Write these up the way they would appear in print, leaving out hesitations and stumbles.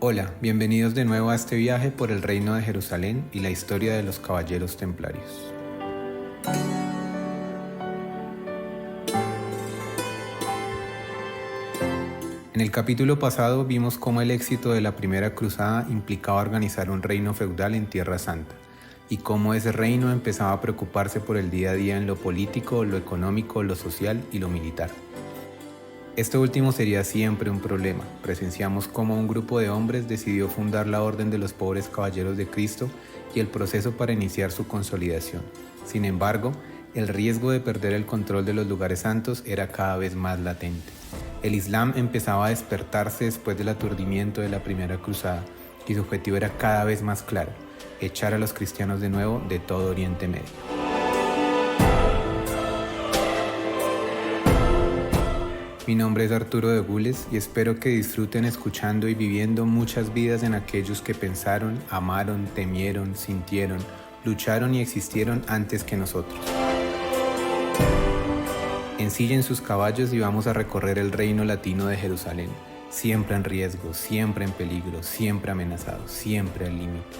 Hola, bienvenidos de nuevo a este viaje por el Reino de Jerusalén y la historia de los Caballeros Templarios. En el capítulo pasado vimos cómo el éxito de la primera cruzada implicaba organizar un reino feudal en Tierra Santa, y cómo ese reino empezaba a preocuparse por el día a día en lo político, lo económico, lo social y lo militar. Esto último sería siempre un problema. Presenciamos cómo un grupo de hombres decidió fundar la Orden de los Pobres Caballeros de Cristo y el proceso para iniciar su consolidación. Sin embargo, el riesgo de perder el control de los lugares santos era cada vez más latente. El Islam empezaba a despertarse después del aturdimiento de la primera cruzada y su objetivo era cada vez más claro: echar a los cristianos de nuevo de todo Oriente Medio. Mi nombre es Arturo de Gules y espero que disfruten escuchando y viviendo muchas vidas en aquellos que pensaron, amaron, temieron, sintieron, lucharon y existieron antes que nosotros. Ensillen sus caballos y vamos a recorrer el reino latino de Jerusalén, siempre en riesgo, siempre en peligro, siempre amenazado, siempre al límite.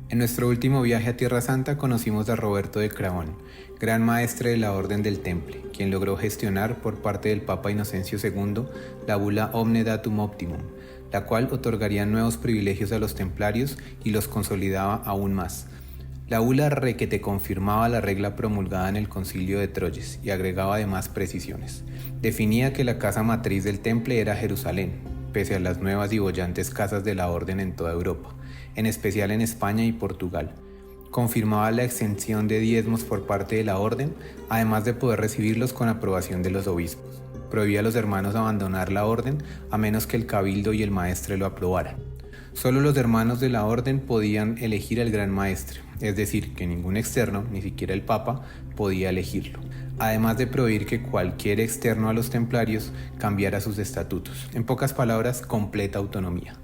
En nuestro último viaje a Tierra Santa conocimos a Roberto de Craón, gran maestre de la Orden del Temple, quien logró gestionar por parte del Papa Inocencio II la bula Omne Datum Optimum, la cual otorgaría nuevos privilegios a los templarios y los consolidaba aún más. La bula requete confirmaba la regla promulgada en el Concilio de Troyes y agregaba además precisiones. Definía que la casa matriz del Temple era Jerusalén, pese a las nuevas y bollantes casas de la Orden en toda Europa, en especial en España y Portugal. Confirmaba la exención de diezmos por parte de la Orden, además de poder recibirlos con aprobación de los obispos. Prohibía a los hermanos abandonar la Orden a menos que el cabildo y el maestre lo aprobaran. Solo los hermanos de la Orden podían elegir al gran maestre, es decir, que ningún externo, ni siquiera el Papa, podía elegirlo. Además de prohibir que cualquier externo a los templarios cambiara sus estatutos. En pocas palabras, completa autonomía.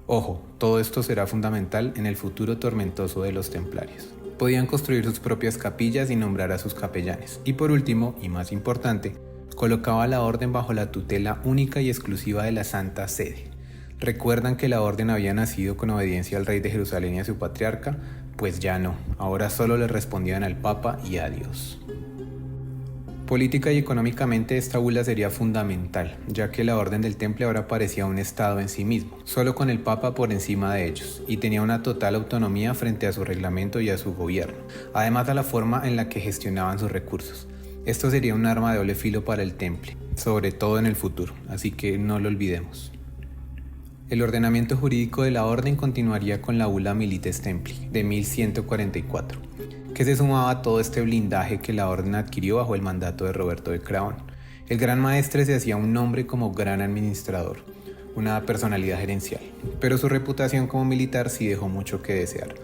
Ojo, todo esto será fundamental en el futuro tormentoso de los templarios. Podían construir sus propias capillas y nombrar a sus capellanes. Y por último, y más importante, colocaba a la orden bajo la tutela única y exclusiva de la Santa Sede. ¿Recuerdan que la orden había nacido con obediencia al rey de Jerusalén y a su patriarca? Pues ya no, ahora solo le respondían al Papa y a Dios. Política y económicamente esta bula sería fundamental, ya que la Orden del Temple ahora parecía un estado en sí mismo, solo con el Papa por encima de ellos, y tenía una total autonomía frente a su reglamento y a su gobierno, además a la forma en la que gestionaban sus recursos. Esto sería un arma de doble filo para el Temple, sobre todo en el futuro, así que no lo olvidemos. El ordenamiento jurídico de la Orden continuaría con la bula Milites Templi, de 1144. Que se sumaba a todo este blindaje que la Orden adquirió bajo el mandato de Roberto de Craón. El gran maestre se hacía un nombre como gran administrador, una personalidad gerencial, pero su reputación como militar sí dejó mucho que desear.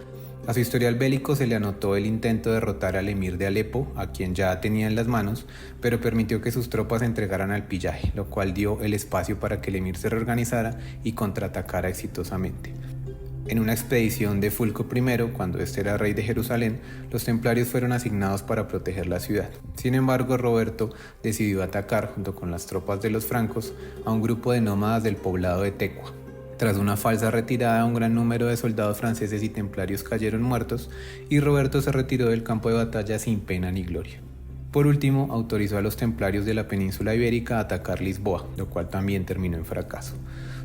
A su historial bélico se le anotó el intento de derrotar al emir de Alepo, a quien ya tenía en las manos, pero permitió que sus tropas se entregaran al pillaje, lo cual dio el espacio para que el emir se reorganizara y contraatacara exitosamente. En una expedición de Fulco I, cuando este era rey de Jerusalén, los templarios fueron asignados para proteger la ciudad. Sin embargo, Roberto decidió atacar, junto con las tropas de los francos, a un grupo de nómadas del poblado de Tecua. Tras una falsa retirada, un gran número de soldados franceses y templarios cayeron muertos y Roberto se retiró del campo de batalla sin pena ni gloria. Por último, autorizó a los templarios de la península ibérica a atacar Lisboa, lo cual también terminó en fracaso.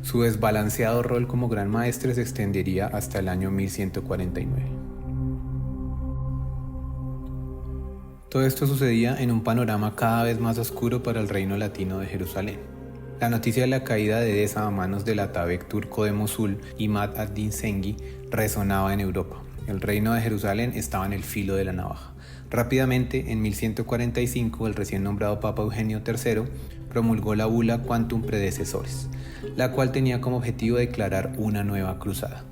Su desbalanceado rol como gran maestre se extendería hasta el año 1149. Todo esto sucedía en un panorama cada vez más oscuro para el reino latino de Jerusalén. La noticia de la caída de Edesa a manos del atabeg turco de Mosul, Imad ad-Din Zengi, resonaba en Europa. El reino de Jerusalén estaba en el filo de la navaja. Rápidamente, en 1145, el recién nombrado Papa Eugenio III promulgó la bula Quantum Predecessores, la cual tenía como objetivo declarar una nueva cruzada.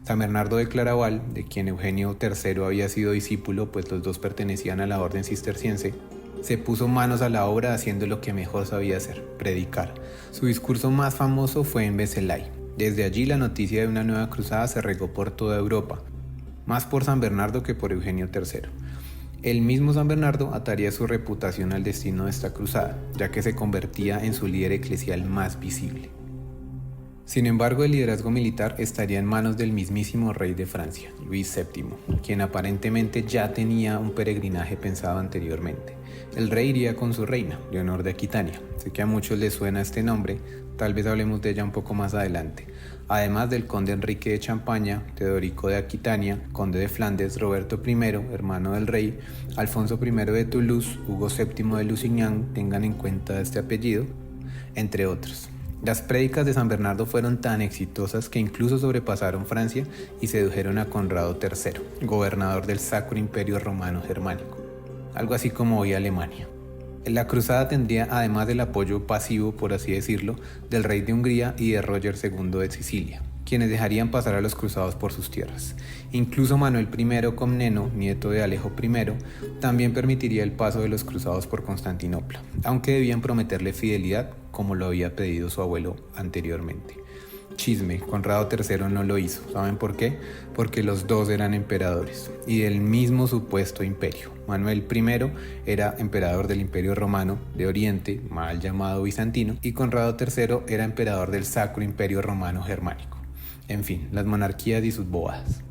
San Bernardo de Claraval, de quien Eugenio III había sido discípulo, pues los dos pertenecían a la orden cisterciense, se puso manos a la obra haciendo lo que mejor sabía hacer, predicar. Su discurso más famoso fue en Vézelay. Desde allí la noticia de una nueva cruzada se regó por toda Europa, más por San Bernardo que por Eugenio III. El mismo San Bernardo ataría su reputación al destino de esta cruzada, ya que se convertía en su líder eclesial más visible. Sin embargo, el liderazgo militar estaría en manos del mismísimo rey de Francia, Luis VII, quien aparentemente ya tenía un peregrinaje pensado anteriormente. El rey iría con su reina, Leonor de Aquitania. Sé que a muchos les suena este nombre, tal vez hablemos de ella un poco más adelante. Además del conde Enrique de Champaña, Teodorico de Aquitania, conde de Flandes, Roberto I, hermano del rey, Alfonso I de Toulouse, Hugo VII de Lusignan, tengan en cuenta este apellido, entre otros. Las prédicas de San Bernardo fueron tan exitosas que incluso sobrepasaron Francia y sedujeron a Conrado III, gobernador del Sacro Imperio Romano Germánico, algo así como hoy Alemania. La cruzada tendría además del apoyo pasivo, por así decirlo, del rey de Hungría y de Roger II de Sicilia, quienes dejarían pasar a los cruzados por sus tierras. Incluso Manuel I Comneno, nieto de Alejo I, también permitiría el paso de los cruzados por Constantinopla, aunque debían prometerle fidelidad, como lo había pedido su abuelo anteriormente. Chisme, Conrado III no lo hizo. ¿Saben por qué? Porque los dos eran emperadores y del mismo supuesto imperio. Manuel I era emperador del Imperio Romano de Oriente, mal llamado bizantino, y Conrado III era emperador del Sacro Imperio Romano Germánico. En fin, las monarquías y sus bobadas.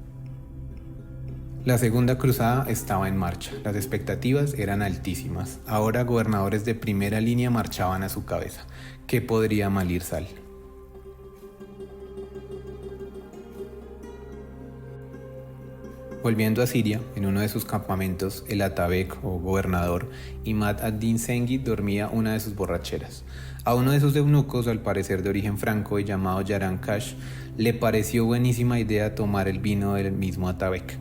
La segunda cruzada estaba en marcha, las expectativas eran altísimas. Ahora gobernadores de primera línea marchaban a su cabeza. ¿Qué podría mal ir sal? Volviendo a Siria, en uno de sus campamentos, el Atabek o gobernador Imad ad-Din Zengi dormía una de sus borracheras. A uno de sus eunucos, al parecer de origen franco y llamado Yaran Kash, le pareció buenísima idea tomar el vino del mismo Atabek.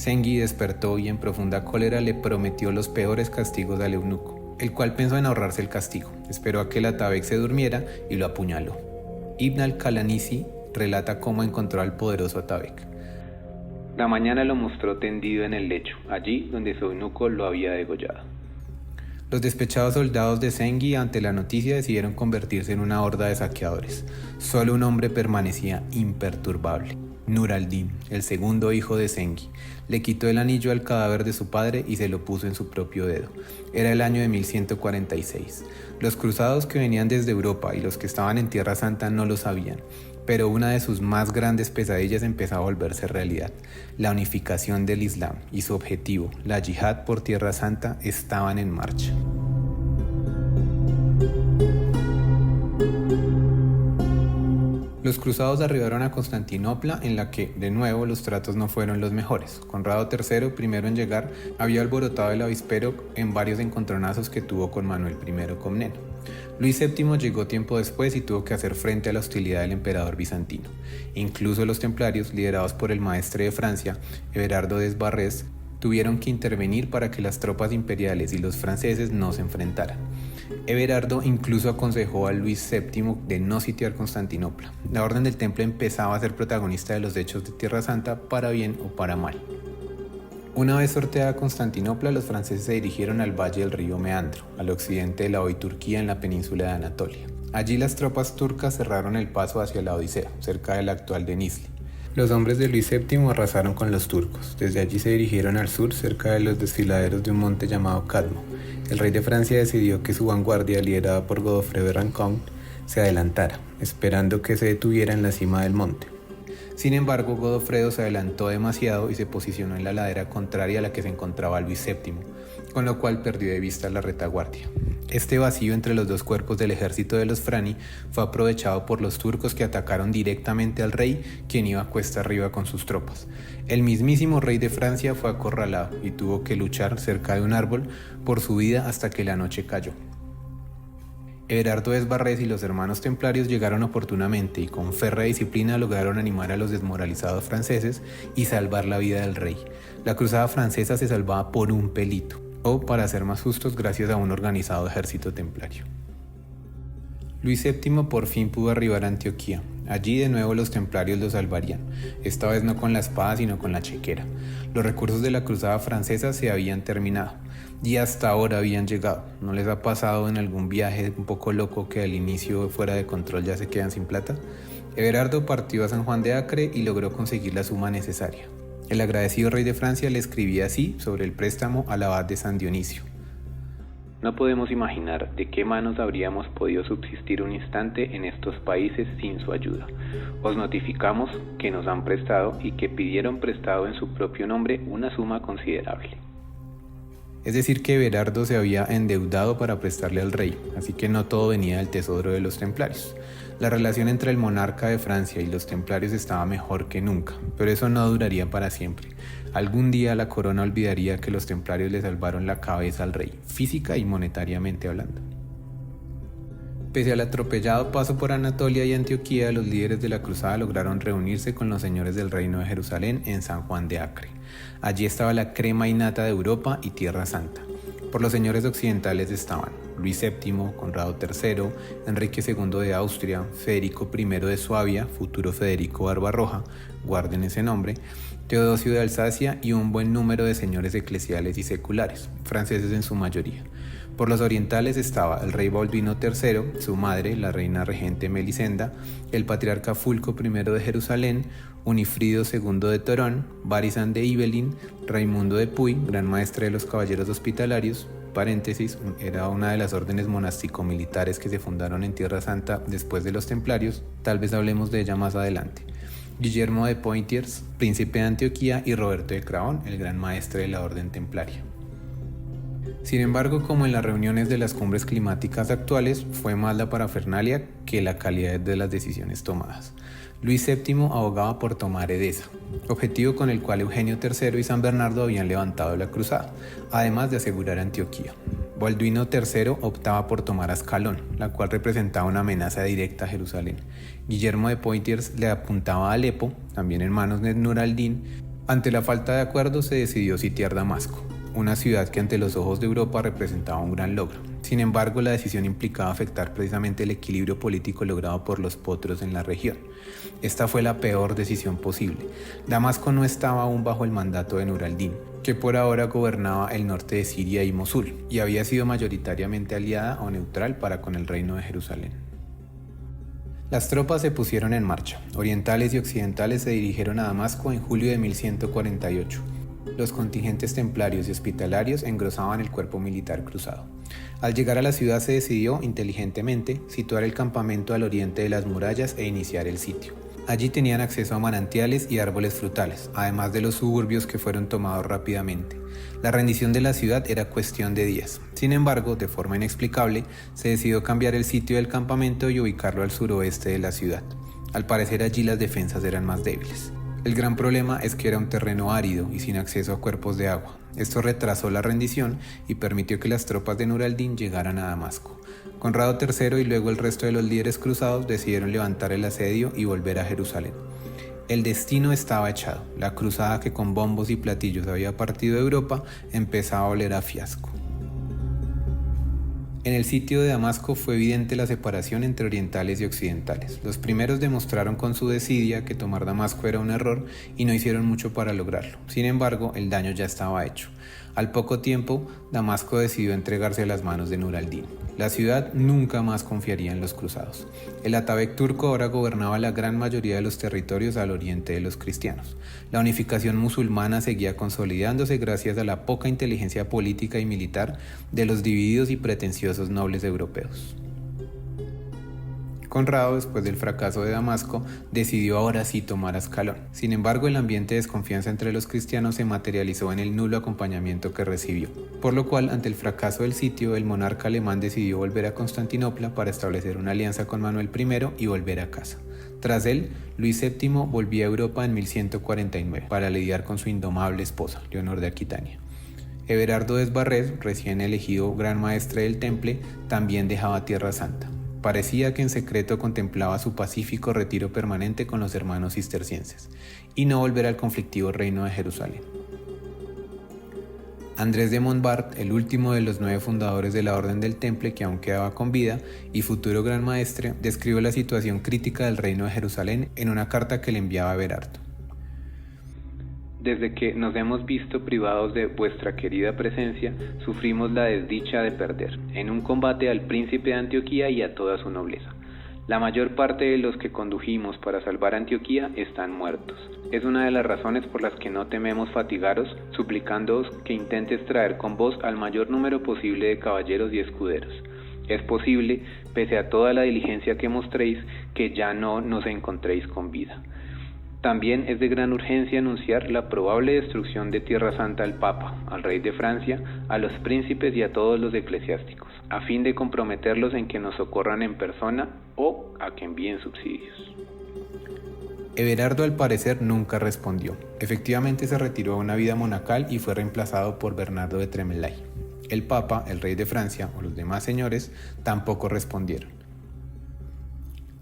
Zengi despertó y en profunda cólera le prometió los peores castigos al eunuco, el cual pensó en ahorrarse el castigo. Esperó a que el Atabek se durmiera y lo apuñaló. Ibn al-Qalanisi relata cómo encontró al poderoso Atabek. La mañana lo mostró tendido en el lecho, allí donde su eunuco lo había degollado. Los despechados soldados de Zengi ante la noticia decidieron convertirse en una horda de saqueadores. Solo un hombre permanecía imperturbable, Nur al-Din, el segundo hijo de Zengi. Le quitó el anillo al cadáver de su padre y se lo puso en su propio dedo. Era el año de 1146. Los cruzados que venían desde Europa y los que estaban en Tierra Santa no lo sabían, pero una de sus más grandes pesadillas empezó a volverse realidad. La unificación del Islam y su objetivo, la yihad por Tierra Santa, estaban en marcha. Los cruzados arribaron a Constantinopla, en la que, de nuevo, los tratos no fueron los mejores. Conrado III, primero en llegar, había alborotado el avispero en varios encontronazos que tuvo con Manuel I Comneno. Luis VII llegó tiempo después y tuvo que hacer frente a la hostilidad del emperador bizantino. Incluso los templarios, liderados por el maestre de Francia, Everardo de Esbarrés, tuvieron que intervenir para que las tropas imperiales y los franceses no se enfrentaran. Everardo incluso aconsejó a Luis VII de no sitiar Constantinopla. La Orden del Temple empezaba a ser protagonista de los hechos de Tierra Santa, para bien o para mal. Una vez sorteada Constantinopla, los franceses se dirigieron al valle del río Meandro, al occidente de la hoy Turquía en la península de Anatolia. Allí las tropas turcas cerraron el paso hacia la Odisea, cerca del actual Denizli. Los hombres de Luis VII arrasaron con los turcos. Desde allí se dirigieron al sur, cerca de los desfiladeros de un monte llamado Cadmo. El rey de Francia decidió que su vanguardia, liderada por Godofredo de Rancon, se adelantara, esperando que se detuviera en la cima del monte. Sin embargo, Godofredo se adelantó demasiado y se posicionó en la ladera contraria a la que se encontraba Luis VII, con lo cual perdió de vista la retaguardia. Este vacío entre los dos cuerpos del ejército de los Frani fue aprovechado por los turcos, que atacaron directamente al rey, quien iba cuesta arriba con sus tropas. El mismísimo rey de Francia fue acorralado y tuvo que luchar cerca de un árbol por su vida hasta que la noche cayó. Everardo de Esbarrés y los hermanos templarios llegaron oportunamente y con férrea disciplina lograron animar a los desmoralizados franceses y salvar la vida del rey. La cruzada francesa se salvaba por un pelito, o para ser más justos, gracias a un organizado ejército templario. Luis VII por fin pudo arribar a Antioquía. Allí de nuevo los templarios los salvarían, esta vez no con la espada sino con la chequera. Los recursos de la cruzada francesa se habían terminado y hasta ahora habían llegado. ¿No les ha pasado en algún viaje un poco loco que al inicio fuera de control ya se quedan sin plata? Everardo partió a San Juan de Acre y logró conseguir la suma necesaria. El agradecido rey de Francia le escribía así sobre el préstamo al abad de San Dionisio: no podemos imaginar de qué manos habríamos podido subsistir un instante en estos países sin su ayuda. Os notificamos que nos han prestado y que pidieron prestado en su propio nombre una suma considerable. Es decir, que Everardo se había endeudado para prestarle al rey, así que no todo venía del tesoro de los templarios. La relación entre el monarca de Francia y los templarios estaba mejor que nunca, pero eso no duraría para siempre. Algún día la corona olvidaría que los templarios le salvaron la cabeza al rey, física y monetariamente hablando. Pese al atropellado paso por Anatolia y Antioquía, los líderes de la cruzada lograron reunirse con los señores del reino de Jerusalén en San Juan de Acre. Allí estaba la crema innata de Europa y Tierra Santa. Por los señores occidentales estaban Luis VII, Conrado III, Enrique II de Austria, Federico I de Suabia, futuro Federico Barbarroja, guarden ese nombre, Teodosio de Alsacia y un buen número de señores eclesiales y seculares, franceses en su mayoría. Por los orientales estaba el rey Balduino III, su madre, la reina regente Melisenda, el patriarca Fulco I de Jerusalén, Unifrido II de Torón, Barizán de Ibelín, Raimundo de Puy, gran maestre de los caballeros hospitalarios, paréntesis, era una de las órdenes monástico-militares que se fundaron en Tierra Santa después de los templarios, tal vez hablemos de ella más adelante. Guillermo de Poitiers, príncipe de Antioquía, y Roberto de Craón, el gran maestre de la orden templaria. Sin embargo, como en las reuniones de las cumbres climáticas actuales, fue más la parafernalia que la calidad de las decisiones tomadas. Luis VII abogaba por tomar Edesa, objetivo con el cual Eugenio III y San Bernardo habían levantado la cruzada, además de asegurar Antioquía. Balduino III optaba por tomar Ascalón, la cual representaba una amenaza directa a Jerusalén. Guillermo de Poitiers le apuntaba a Alepo, también en manos de Nur al-Din. Ante la falta de acuerdo se decidió sitiar Damasco, una ciudad que ante los ojos de Europa representaba un gran logro. Sin embargo, la decisión implicaba afectar precisamente el equilibrio político logrado por los potros en la región. Esta fue la peor decisión posible. Damasco no estaba aún bajo el mandato de Nur al-Din, que por ahora gobernaba el norte de Siria y Mosul, y había sido mayoritariamente aliada o neutral para con el reino de Jerusalén. Las tropas se pusieron en marcha. Orientales y occidentales se dirigieron a Damasco en julio de 1148. Los contingentes templarios y hospitalarios engrosaban el cuerpo militar cruzado. Al llegar a la ciudad se decidió, inteligentemente, situar el campamento al oriente de las murallas e iniciar el sitio. Allí tenían acceso a manantiales y árboles frutales, además de los suburbios que fueron tomados rápidamente. La rendición de la ciudad era cuestión de días. Sin embargo, de forma inexplicable, se decidió cambiar el sitio del campamento y ubicarlo al suroeste de la ciudad. Al parecer allí las defensas eran más débiles. El gran problema es que era un terreno árido y sin acceso a cuerpos de agua. Esto retrasó la rendición y permitió que las tropas de Nur al-Din llegaran a Damasco. Conrado III y luego el resto de los líderes cruzados decidieron levantar el asedio y volver a Jerusalén. El destino estaba echado. La cruzada que con bombos y platillos había partido de Europa empezaba a oler a fiasco. En el sitio de Damasco fue evidente la separación entre orientales y occidentales. Los primeros demostraron con su desidia que tomar Damasco era un error y no hicieron mucho para lograrlo. Sin embargo, el daño ya estaba hecho. Al poco tiempo, Damasco decidió entregarse a las manos de Nur al-Din. La ciudad nunca más confiaría en los cruzados. El Atabeg turco ahora gobernaba la gran mayoría de los territorios al oriente de los cristianos. La unificación musulmana seguía consolidándose gracias a la poca inteligencia política y militar de los divididos y pretenciosos nobles europeos. Conrado, después del fracaso de Damasco, decidió ahora sí tomar Ascalón. Sin embargo, el ambiente de desconfianza entre los cristianos se materializó en el nulo acompañamiento que recibió, por lo cual, ante el fracaso del sitio, el monarca alemán decidió volver a Constantinopla para establecer una alianza con Manuel I y volver a casa. Tras él, Luis VII volvía a Europa en 1149 para lidiar con su indomable esposa, Leonor de Aquitania. Everardo de Esbarrés, recién elegido gran maestre del Temple, también dejaba Tierra Santa. Parecía que en secreto contemplaba su pacífico retiro permanente con los hermanos cistercienses y no volver al conflictivo reino de Jerusalén. Andrés de Montbard, el último de los 9 fundadores de la Orden del Temple que aún quedaba con vida y futuro gran maestre, describió la situación crítica del reino de Jerusalén en una carta que le enviaba a Everardo. Desde que nos hemos visto privados de vuestra querida presencia, sufrimos la desdicha de perder, en un combate al príncipe de Antioquía y a toda su nobleza. La mayor parte de los que condujimos para salvar Antioquía están muertos. Es una de las razones por las que no tememos fatigaros, suplicándoos que intentes traer con vos al mayor número posible de caballeros y escuderos. Es posible, pese a toda la diligencia que mostréis, que ya no nos encontréis con vida. También es de gran urgencia anunciar la probable destrucción de Tierra Santa al Papa, al rey de Francia, a los príncipes y a todos los eclesiásticos, a fin de comprometerlos en que nos socorran en persona o a que envíen subsidios. Everardo al parecer nunca respondió. Efectivamente se retiró a una vida monacal y fue reemplazado por Bernardo de Tremelaí. El Papa, el rey de Francia o los demás señores tampoco respondieron.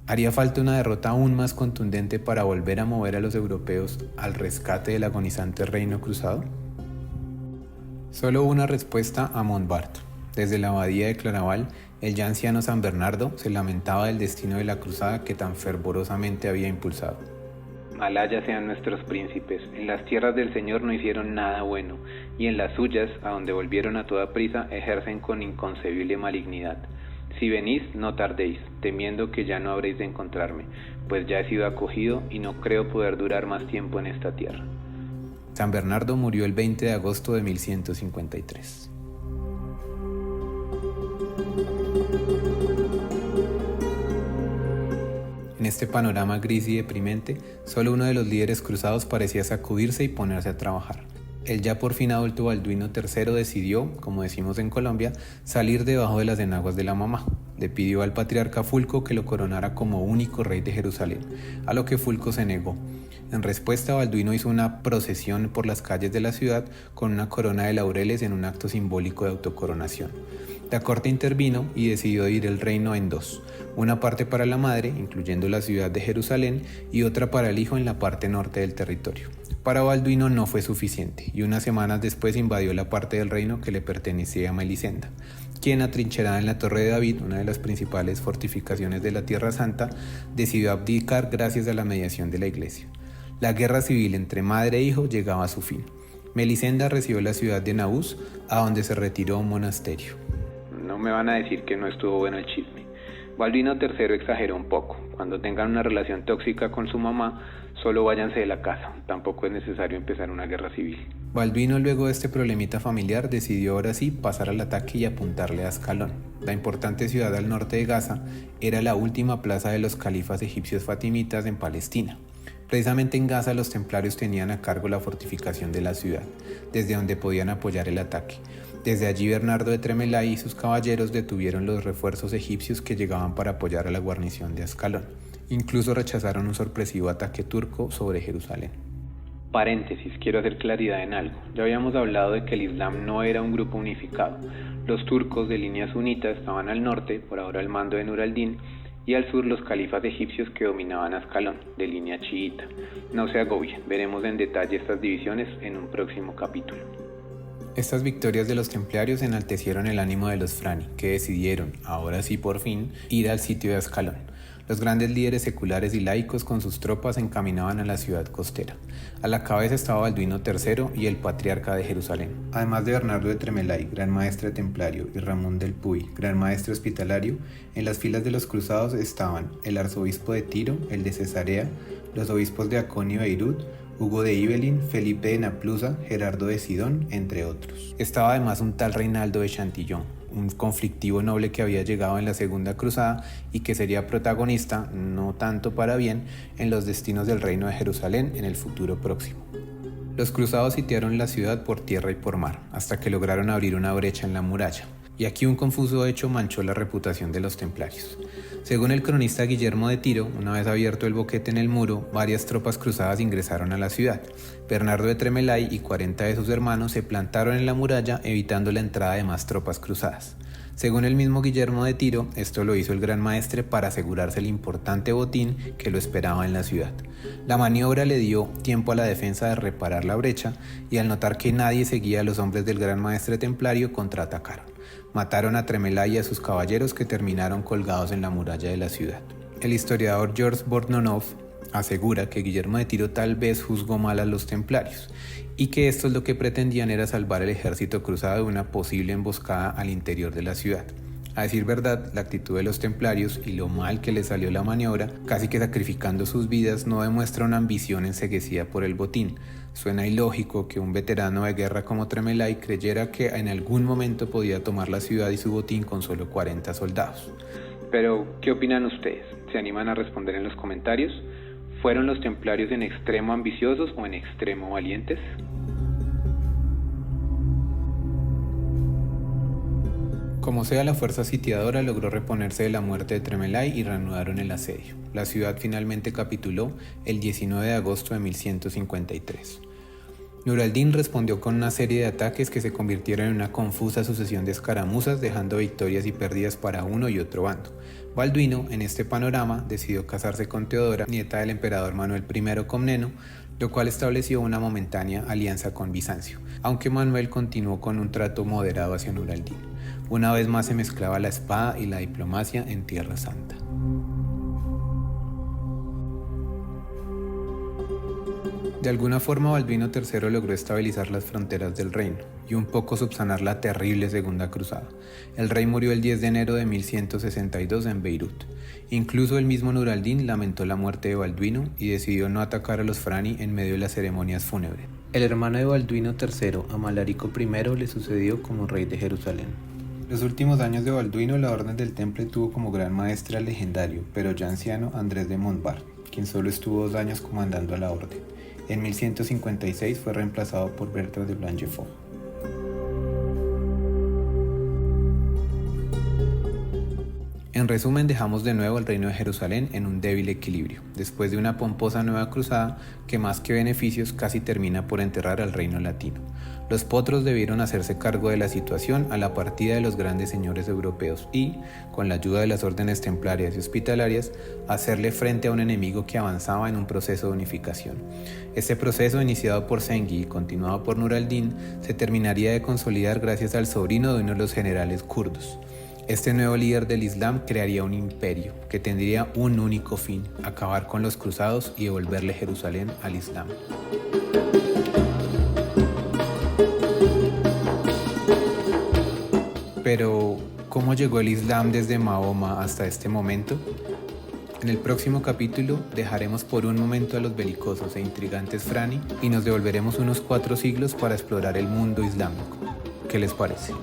¿Haría falta una derrota aún más contundente para volver a mover a los europeos al rescate del agonizante reino cruzado? Solo una respuesta a Montbard. Desde la abadía de Claraval, el ya anciano San Bernardo se lamentaba del destino de la cruzada que tan fervorosamente había impulsado. Malaya sean nuestros príncipes, en las tierras del Señor no hicieron nada bueno, y en las suyas, a donde volvieron a toda prisa, ejercen con inconcebible malignidad. Si venís, no tardéis, temiendo que ya no habréis de encontrarme, pues ya he sido acogido y no creo poder durar más tiempo en esta tierra. San Bernardo murió el 20 de agosto de 1153. En este panorama gris y deprimente, solo uno de los líderes cruzados parecía sacudirse y ponerse a trabajar. El ya por fin adulto Balduino III decidió, como decimos en Colombia, salir debajo de las enaguas de la mamá. Le pidió al patriarca Fulco que lo coronara como único rey de Jerusalén, a lo que Fulco se negó. En respuesta, Balduino hizo una procesión por las calles de la ciudad con una corona de laureles en un acto simbólico de autocoronación. La corte intervino y decidió dividir el reino en dos, una parte para la madre, incluyendo la ciudad de Jerusalén, y otra para el hijo en la parte norte del territorio. Para Balduino no fue suficiente, y unas semanas después invadió la parte del reino que le pertenecía a Melisenda, quien, atrincherada en la Torre de David, una de las principales fortificaciones de la Tierra Santa, decidió abdicar gracias a la mediación de la iglesia. La guerra civil entre madre e hijo llegaba a su fin. Melisenda recibió la ciudad de Naús, a donde se retiró a un monasterio. No me van a decir que no estuvo bueno el chisme. Balduino III exageró un poco. Cuando tengan una relación tóxica con su mamá, solo váyanse de la casa. Tampoco es necesario empezar una guerra civil. Balduino, luego de este problemita familiar, decidió ahora sí pasar al ataque y apuntarle a Ascalón. La importante ciudad al norte de Gaza era la última plaza de los califas egipcios fatimitas en Palestina. Precisamente en Gaza los templarios tenían a cargo la fortificación de la ciudad, desde donde podían apoyar el ataque. Desde allí Bernardo de Tremelaí y sus caballeros detuvieron los refuerzos egipcios que llegaban para apoyar a la guarnición de Ascalón. Incluso rechazaron un sorpresivo ataque turco sobre Jerusalén. Paréntesis, quiero hacer claridad en algo. Ya habíamos hablado de que el Islam no era un grupo unificado. Los turcos de línea sunita estaban al norte, por ahora al mando de Nur al-Din, y al sur los califas egipcios que dominaban Ascalón, de línea chiita. No se agobien, veremos en detalle estas divisiones en un próximo capítulo. Estas victorias de los templarios enaltecieron el ánimo de los Frani, que decidieron, ahora sí por fin, ir al sitio de Ascalón. Los grandes líderes seculares y laicos con sus tropas se encaminaban a la ciudad costera. A la cabeza estaba Balduino III y el patriarca de Jerusalén. Además de Bernardo de Tremelaí, gran maestre templario, y Ramón del Puy, gran maestre hospitalario, en las filas de los cruzados estaban el arzobispo de Tiro, el de Cesarea, los obispos de Aconio e Beirut, Hugo de Ibelín, Felipe de Naplusa, Gerardo de Sidón, entre otros. Estaba además un tal Reinaldo de Chantillon, un conflictivo noble que había llegado en la Segunda Cruzada y que sería protagonista, no tanto para bien, en los destinos del reino de Jerusalén en el futuro próximo. Los cruzados sitiaron la ciudad por tierra y por mar, hasta que lograron abrir una brecha en la muralla. Y aquí un confuso hecho manchó la reputación de los templarios. Según el cronista Guillermo de Tiro, una vez abierto el boquete en el muro, varias tropas cruzadas ingresaron a la ciudad. Bernardo de Tremelaí y 40 de sus hermanos se plantaron en la muralla, evitando la entrada de más tropas cruzadas. Según el mismo Guillermo de Tiro, esto lo hizo el Gran Maestre para asegurarse el importante botín que lo esperaba en la ciudad. La maniobra le dio tiempo a la defensa de reparar la brecha y al notar que nadie seguía a los hombres del Gran Maestre templario, contraatacaron. Mataron a Tremelaí y a sus caballeros que terminaron colgados en la muralla de la ciudad. El historiador George Bornonov asegura que Guillermo de Tiro tal vez juzgó mal a los templarios y que estos lo que pretendían era salvar el ejército cruzado de una posible emboscada al interior de la ciudad. A decir verdad, la actitud de los templarios y lo mal que les salió la maniobra, casi que sacrificando sus vidas, no demuestra una ambición enceguecida por el botín. Suena ilógico que un veterano de guerra como Tremelaí creyera que en algún momento podía tomar la ciudad y su botín con solo 40 soldados. Pero, ¿qué opinan ustedes? ¿Se animan a responder en los comentarios? ¿Fueron los templarios en extremo ambiciosos o en extremo valientes? Como sea, la fuerza sitiadora logró reponerse de la muerte de Tremelaí y reanudaron el asedio. La ciudad finalmente capituló el 19 de agosto de 1153. Nur al-Din respondió con una serie de ataques que se convirtieron en una confusa sucesión de escaramuzas, dejando victorias y pérdidas para uno y otro bando. Balduino, en este panorama, decidió casarse con Teodora, nieta del emperador Manuel I Comneno, lo cual estableció una momentánea alianza con Bizancio, aunque Manuel continuó con un trato moderado hacia Nur al-Din. Una vez más se mezclaba la espada y la diplomacia en Tierra Santa. De alguna forma, Balduino III logró estabilizar las fronteras del reino y un poco subsanar la terrible Segunda Cruzada. El rey murió el 10 de enero de 1162 en Beirut. Incluso el mismo Nur al-Din lamentó la muerte de Balduino y decidió no atacar a los Frani en medio de las ceremonias fúnebres. El hermano de Balduino III, Amalarico I, le sucedió como rey de Jerusalén. Los últimos años de Balduino, la Orden del Temple tuvo como gran maestre al legendario, pero ya anciano, Andrés de Montbard, quien solo estuvo 2 años comandando a la orden. En 1156 fue reemplazado por Bertrand de Blanchefort. En resumen, dejamos de nuevo el reino de Jerusalén en un débil equilibrio, después de una pomposa nueva cruzada que más que beneficios casi termina por enterrar al reino latino. Los potros debieron hacerse cargo de la situación a la partida de los grandes señores europeos y, con la ayuda de las órdenes templarias y hospitalarias, hacerle frente a un enemigo que avanzaba en un proceso de unificación. Este proceso, iniciado por Zengi y continuado por Nur al-Din, se terminaría de consolidar gracias al sobrino de uno de los generales kurdos. Este nuevo líder del Islam crearía un imperio que tendría un único fin: acabar con los cruzados y devolverle Jerusalén al Islam. Pero, ¿cómo llegó el Islam desde Mahoma hasta este momento? En el próximo capítulo dejaremos por un momento a los belicosos e intrigantes Frani y nos devolveremos unos 4 siglos para explorar el mundo islámico. ¿Qué les parece?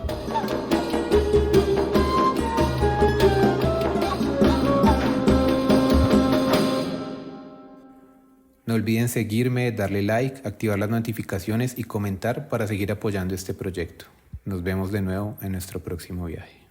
No olviden seguirme, darle like, activar las notificaciones y comentar para seguir apoyando este proyecto. Nos vemos de nuevo en nuestro próximo viaje.